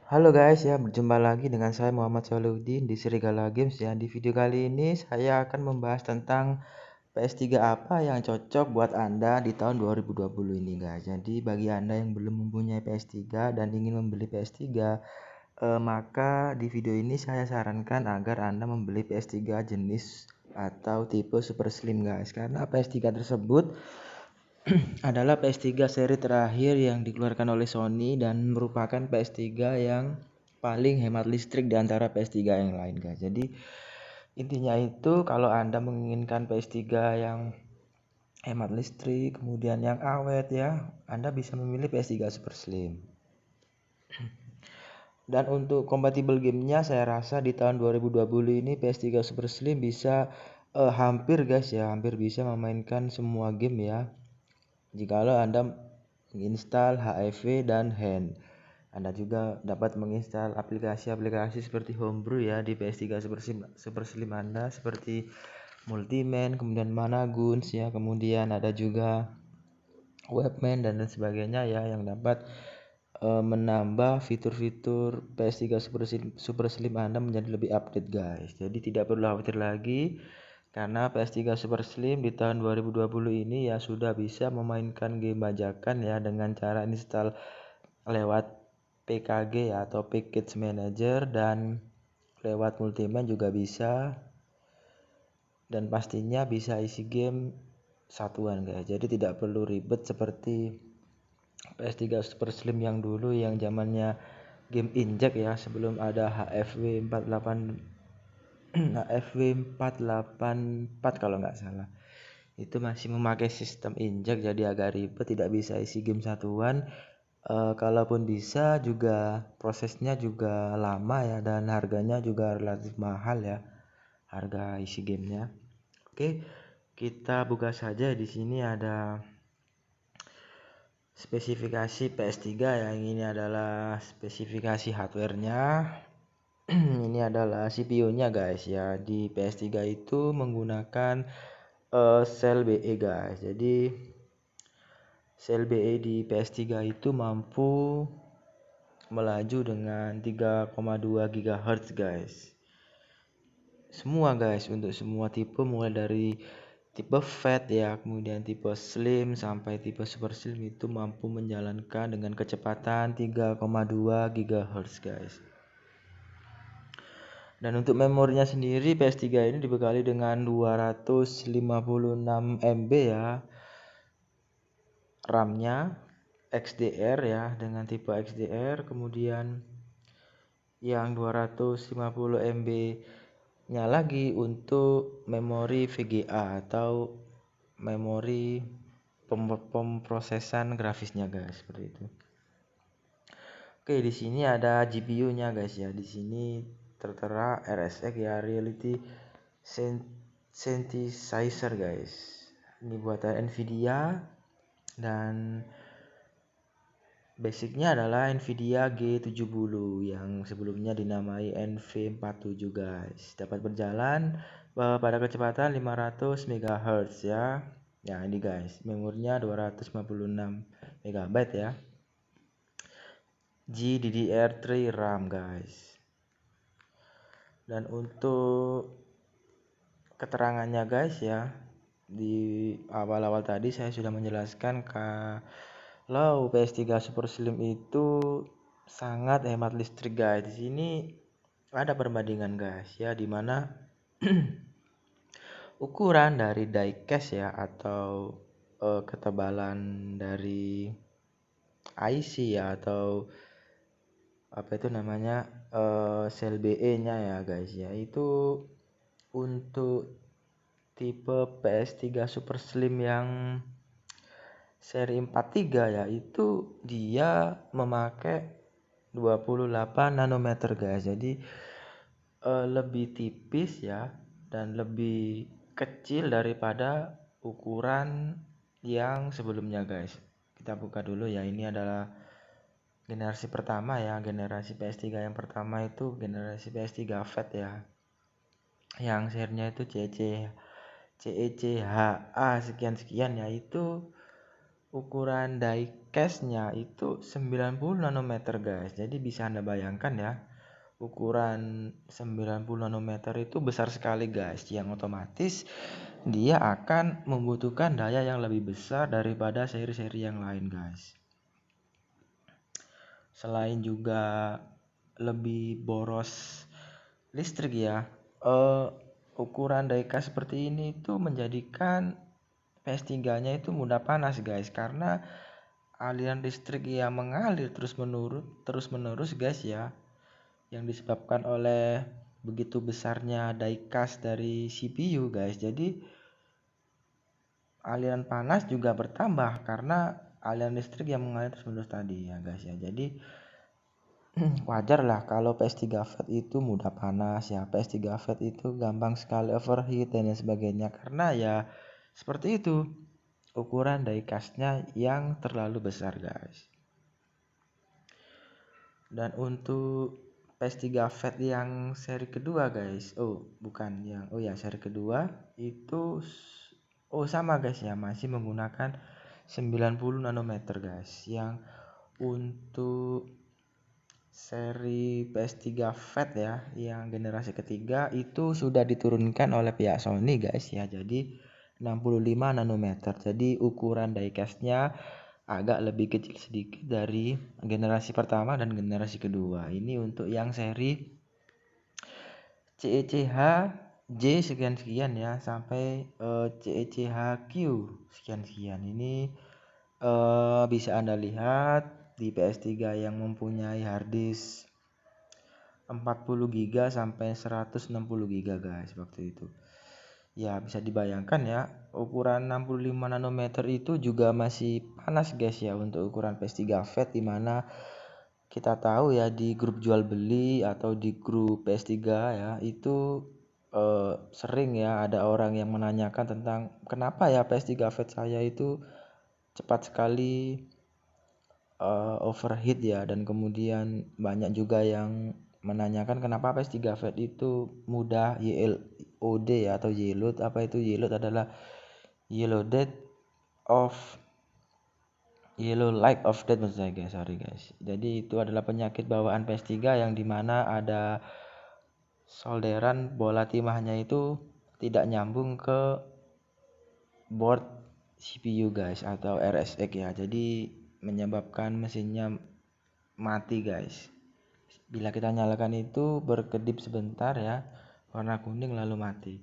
Halo guys ya, berjumpa lagi dengan saya Muhammad Salihuddin di Serigala Games ya. Di video kali ini saya akan membahas tentang PS3 apa yang cocok buat Anda di tahun 2020 ini guys. Jadi bagi Anda yang belum mempunyai PS3 dan ingin membeli PS3, maka di video ini saya sarankan agar Anda membeli PS3 jenis atau tipe Super Slim guys. Karena PS3 tersebut adalah PS3 seri terakhir yang dikeluarkan oleh Sony dan merupakan PS3 yang paling hemat listrik di antara PS3 yang lain guys. Jadi intinya itu kalau Anda menginginkan PS3 yang hemat listrik kemudian yang awet ya, Anda bisa memilih PS3 Super Slim. Dan untuk compatible gamenya saya rasa di tahun 2020 ini PS3 Super Slim bisa hampir guys ya, hampir bisa memainkan semua game ya. Jikalau Anda menginstal HEV dan Hand. Anda juga dapat menginstal aplikasi-aplikasi seperti Homebrew ya di PS3 Super Slim Anda seperti Multiman, kemudian Managuns ya, kemudian ada juga Webman dan lain sebagainya ya yang dapat menambah fitur-fitur PS3 Super Slim Anda menjadi lebih update guys. Jadi tidak perlu khawatir lagi karena PS3 Super Slim di tahun 2020 ini ya sudah bisa memainkan game bajakan ya dengan cara install lewat PKG ya, atau Package Manager, dan lewat Multiman juga bisa, dan pastinya bisa isi game satuan guys. Jadi tidak perlu ribet seperti PS3 Super Slim yang dulu yang zamannya game injek ya, sebelum ada HFW 484 kalau nggak salah. Itu masih memakai sistem injek jadi agak ribet, tidak bisa isi game satuan. Kalaupun bisa juga prosesnya juga lama ya, dan harganya juga relatif mahal ya, harga isi gamenya. Oke, kita buka saja. Di sini ada spesifikasi PS3 ya. Ini adalah spesifikasi hardware-nya. Ini adalah CPU-nya guys ya. Di PS3 itu menggunakan sel BE guys. Jadi sel BE di PS3 itu mampu melaju dengan 3,2 GHz guys. Semua guys, untuk semua tipe mulai dari tipe Fat ya, kemudian tipe Slim sampai tipe Super Slim itu mampu menjalankan dengan kecepatan 3,2 GHz guys. Dan untuk memorinya sendiri PS3 ini dibekali dengan 256 MB ya. RAM-nya XDR ya, dengan tipe XDR, kemudian yang 250 MB nya lagi untuk memori VGA atau memori pemrosesan grafisnya guys, seperti itu. Oke, di sini ada GPU-nya guys ya. Di sini tertera RSX ya, Reality Synthesizer guys. Ini buatan Nvidia dan basicnya adalah Nvidia G70 yang sebelumnya dinamai NV47 guys. Dapat berjalan pada kecepatan 500 MHz ya. Ya ini guys, memorinya 256 MB ya. GDDR3 RAM guys. Dan untuk keterangannya guys ya, di awal-awal tadi saya sudah menjelaskan kalau PS3 Super Slim itu sangat hemat listrik guys. Di sini ada perbandingan guys ya, dimana ukuran dari diecast ya, atau ketebalan dari IC ya, atau apa itu namanya, sel BE-nya ya guys ya, itu untuk tipe PS3 Super Slim yang seri 43 ya, itu dia memakai 28 nanometer guys. Jadi lebih tipis ya, dan lebih kecil daripada ukuran yang sebelumnya guys. Kita buka dulu ya. Ini adalah generasi pertama ya, generasi PS3 yang pertama itu generasi PS3 Fat ya, yang serinya itu CECHA sekian-sekian ya. Itu ukuran cache-nya itu 90 nanometer guys. Jadi bisa Anda bayangkan ya, ukuran 90 nanometer itu besar sekali guys, yang otomatis dia akan membutuhkan daya yang lebih besar daripada seri-seri yang lain guys. Selain juga lebih boros listrik ya, ukuran diecast seperti ini tuh menjadikan PS3-nya itu mudah panas guys, karena aliran listrik yang mengalir terus-menerus guys ya, yang disebabkan oleh begitu besarnya diecast dari CPU guys. Jadi aliran panas juga bertambah karena aliran listrik yang mengalir terus-menerus tadi ya guys ya. Jadi wajar lah kalau PS3 Fat itu mudah panas ya, PS3 Fat itu gampang sekali overheat dan lain sebagainya, karena ya seperti itu, ukuran diecastnya yang terlalu besar guys. Dan untuk PS3 Fat yang seri kedua guys, seri kedua itu sama guys ya, masih menggunakan 90 nanometer guys. Yang untuk seri PS3 Fat ya, yang generasi ketiga itu sudah diturunkan oleh pihak Sony guys ya, jadi 65 nanometer. Jadi ukuran diecastnya agak lebih kecil sedikit dari generasi pertama dan generasi kedua. Ini untuk yang seri CECH J sekian-sekian ya, sampai CECH Q sekian-sekian. Ini bisa Anda lihat di PS3 yang mempunyai harddisk 40 GB sampai 160 GB guys waktu itu. Ya bisa dibayangkan ya, ukuran 65 nanometer itu juga masih panas guys ya untuk ukuran PS3 Fat, dimana kita tahu ya di grup jual beli atau di grup PS3 ya, itu sering ya ada orang yang menanyakan tentang kenapa ya PS3 Fat saya itu cepat sekali overheat ya, dan kemudian banyak juga yang menanyakan kenapa PS3 Fat itu mudah YLOD ya, atau YLOD. Apa itu YLOD? Adalah yellow light of death maksud saya guys, sorry guys. Jadi itu adalah penyakit bawaan PS3 yang dimana ada solderan bola timahnya itu tidak nyambung ke board CPU guys atau RSX ya, jadi menyebabkan mesinnya mati guys. Bila kita nyalakan itu berkedip sebentar ya, warna kuning lalu mati.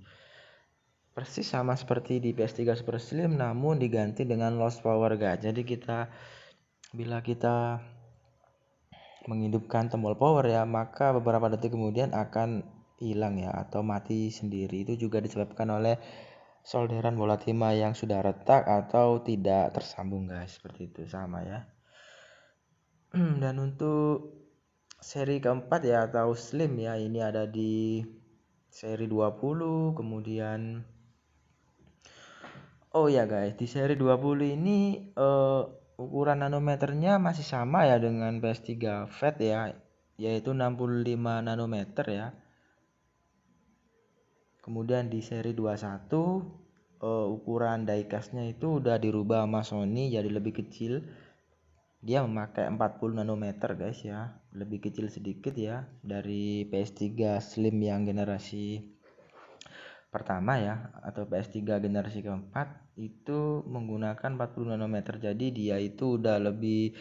Persis sama seperti di PS3 Super Slim, namun diganti dengan lost power guys. Jadi bila kita menghidupkan tombol power ya, maka beberapa detik kemudian akan hilang ya atau mati sendiri. Itu juga disebabkan oleh solderan bola timah yang sudah retak atau tidak tersambung guys, seperti itu sama ya. Dan untuk seri keempat ya atau Slim ya, ini ada di seri 20, kemudian guys, di seri 20 ini ukuran nanometernya masih sama ya dengan PS3 Fat ya, yaitu 65 nanometer ya. Kemudian di seri 21 ukuran diecastnya itu udah dirubah sama Sony jadi lebih kecil. Dia memakai 40 nanometer guys ya, lebih kecil sedikit ya dari PS3 Slim yang generasi pertama ya, atau PS3 generasi keempat itu menggunakan 40 nanometer. Jadi dia itu udah lebih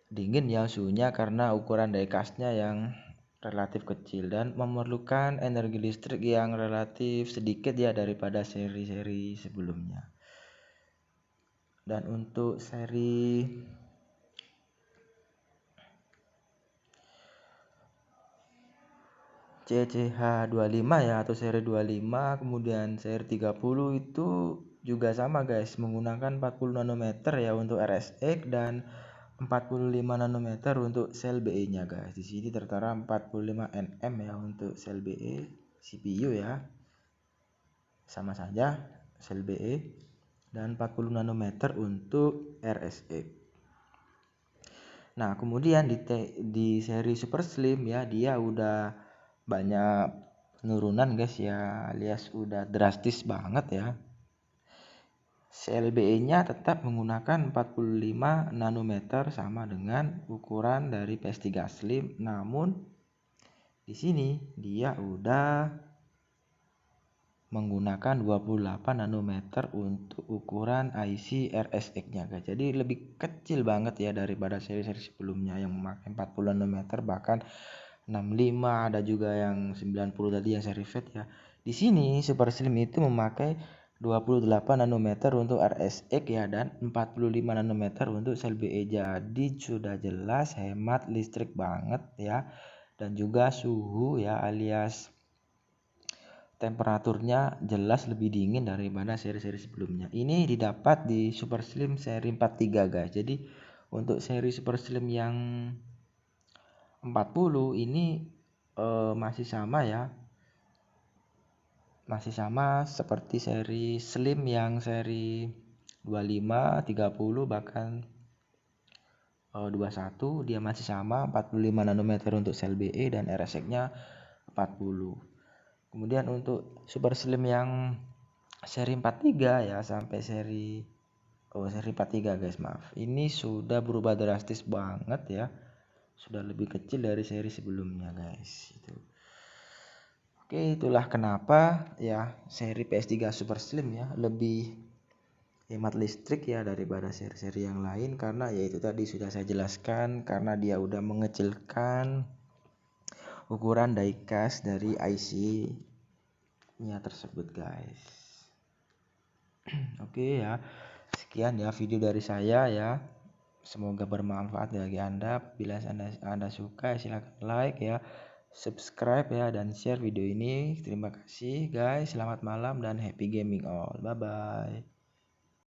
dingin ya suhunya karena ukuran diecastnya yang relatif kecil dan memerlukan energi listrik yang relatif sedikit ya daripada seri-seri sebelumnya. Dan untuk seri CECH25 ya atau seri 25, kemudian seri 30 itu juga sama guys, menggunakan 40 nanometer ya untuk RSX dan 45 nanometer untuk sel BE-nya guys. Di sini tertera 45 nm ya untuk sel BE CPU ya. Sama saja sel BE, dan 40 nanometer untuk RSX. Nah, kemudian di seri Super Slim ya, dia udah banyak penurunan guys ya, alias udah drastis banget ya. CLBE-nya tetap menggunakan 45 nanometer sama dengan ukuran dari PS3 Slim, namun di sini dia udah menggunakan 28 nanometer untuk ukuran IC RSX-nya guys. Jadi lebih kecil banget ya daripada seri-seri sebelumnya yang memakai 40 nanometer, bahkan 65, ada juga yang 90 tadi yang seri FAT ya. Di sini Super Slim itu memakai 28 nanometer untuk RSX ya, dan 45 nanometer untuk CLBE. Jadi sudah jelas hemat listrik banget ya, dan juga suhu ya alias temperaturnya jelas lebih dingin daripada seri-seri sebelumnya. Ini didapat di Super Slim seri 43 guys. Jadi untuk seri Super Slim yang 40 ini masih sama ya. Masih sama seperti seri Slim yang seri 25, 30 bahkan 21, dia masih sama 45 nanometer untuk CLBE dan RSX-nya 40. Kemudian untuk Super Slim yang seri 43 ya sampai seri 43 guys, maaf. Ini sudah berubah drastis banget ya. Sudah lebih kecil dari seri sebelumnya guys. Oke, itulah kenapa ya seri PS3 Super Slim ya lebih hemat listrik ya daripada seri-seri yang lain, karena yaitu tadi sudah saya jelaskan, karena dia udah mengecilkan ukuran diecast dari IC-nya tersebut guys. Oke ya, sekian ya video dari saya ya. Semoga bermanfaat bagi Anda. Bila Anda suka silahkan like ya, subscribe ya, dan share video ini. Terima kasih guys. Selamat malam dan happy gaming all. Bye bye.